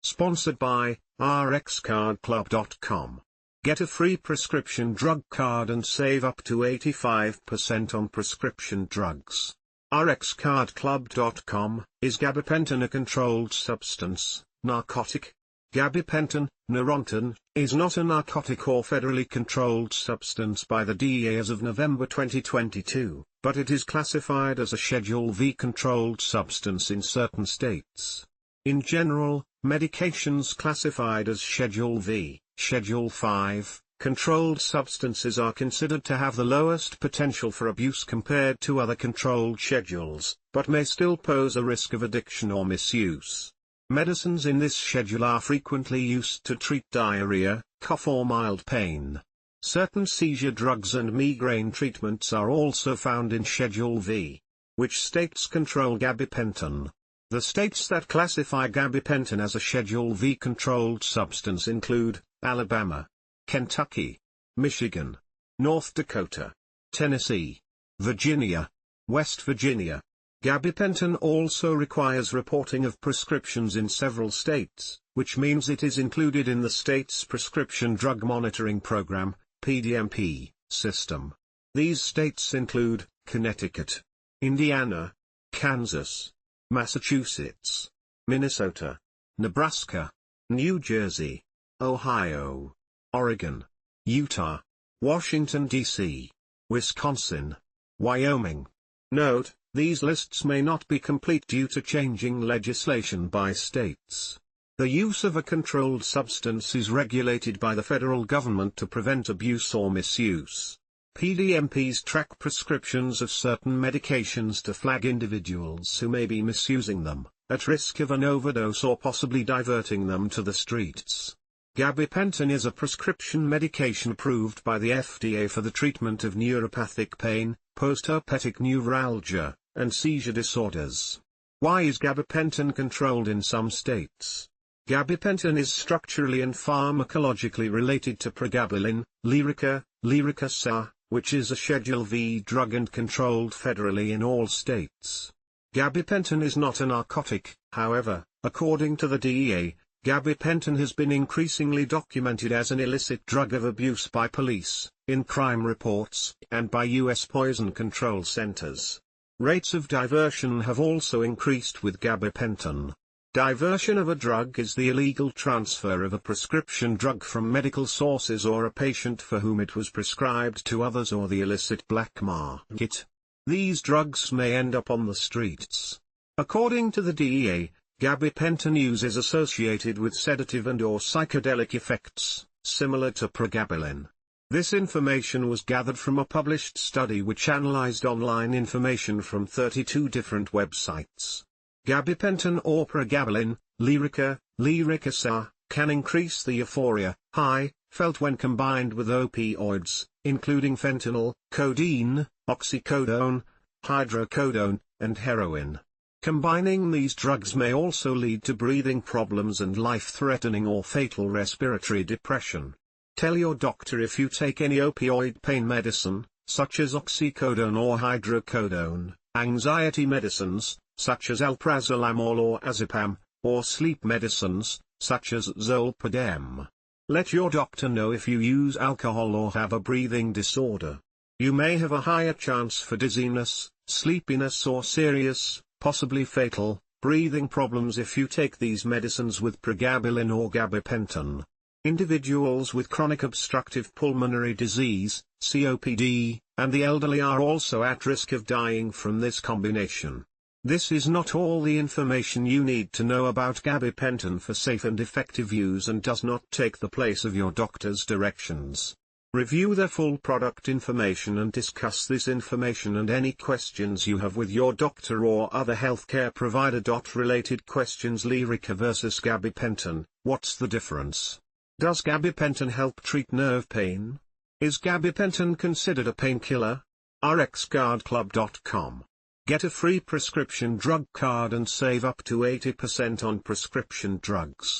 Sponsored by RxCardClub.com. Get a free prescription drug card and save up to 85% on prescription drugs. RxCardClub.com. Is gabapentin a controlled substance, narcotic? Gabapentin, Neurontin, is not a narcotic or federally controlled substance by the DEA as of November 2022, but it is classified as a Schedule V controlled substance in certain states. In general, medications classified as Schedule V, Schedule 5, controlled substances are considered to have the lowest potential for abuse compared to other controlled schedules, but may still pose a risk of addiction or misuse. Medicines in this schedule are frequently used to treat diarrhea, cough or mild pain. Certain seizure drugs and migraine treatments are also found in Schedule V. Which states control gabapentin? The states that classify gabapentin as a Schedule V controlled substance include Alabama, Kentucky, Michigan, North Dakota, Tennessee, Virginia, West Virginia. Gabapentin also requires reporting of prescriptions in several states, which means it is included in the state's Prescription Drug Monitoring Program, PDMP, system. These states include Connecticut, Indiana, Kansas, Massachusetts, Minnesota, Nebraska, New Jersey, Ohio, Oregon, Utah, Washington, D.C., Wisconsin, Wyoming. Note, these lists may not be complete due to changing legislation by states. The use of a controlled substance is regulated by the federal government to prevent abuse or misuse. PDMPs track prescriptions of certain medications to flag individuals who may be misusing them, at risk of an overdose or possibly diverting them to the streets. Gabapentin is a prescription medication approved by the FDA for the treatment of neuropathic pain, postherpetic neuralgia, and seizure disorders. Why is gabapentin controlled in some states? Gabapentin is structurally and pharmacologically related to pregabalin, Lyrica, Lyrica, which is a Schedule V drug and controlled federally in all states. Gabapentin is not a narcotic, however, according to the DEA. Gabapentin has been increasingly documented as an illicit drug of abuse by police, in crime reports, and by U.S. poison control centers. Rates of diversion have also increased with gabapentin. Diversion of a drug is the illegal transfer of a prescription drug from medical sources or a patient for whom it was prescribed to others or the illicit black market. These drugs may end up on the streets. According to the DEA, gabapentin use is associated with sedative and/or psychedelic effects, similar to pregabalin. This information was gathered from a published study which analyzed online information from 32 different websites. Gabapentin or pregabalin, Lyrica, Lyrica, can increase the euphoria, high, felt when combined with opioids, including fentanyl, codeine, oxycodone, hydrocodone, and heroin. Combining these drugs may also lead to breathing problems and life-threatening or fatal respiratory depression. Tell your doctor if you take any opioid pain medicine, such as oxycodone or hydrocodone, anxiety medicines, such as alprazolamol or azepam, or sleep medicines, such as zolpidem. Let your doctor know if you use alcohol or have a breathing disorder. You may have a higher chance for dizziness, sleepiness or serious, possibly fatal, breathing problems if you take these medicines with pregabalin or gabapentin. Individuals with chronic obstructive pulmonary disease, COPD, and the elderly are also at risk of dying from this combination. This is not all the information you need to know about gabapentin for safe and effective use and does not take the place of your doctor's directions. Review the full product information and discuss this information and any questions you have with your doctor or other healthcare provider. Related questions: Lyrica versus gabapentin, what's the difference? Does gabapentin help treat nerve pain? Is gabapentin considered a painkiller? RxCardClub.com. Get a free prescription drug card and save up to 80% on prescription drugs.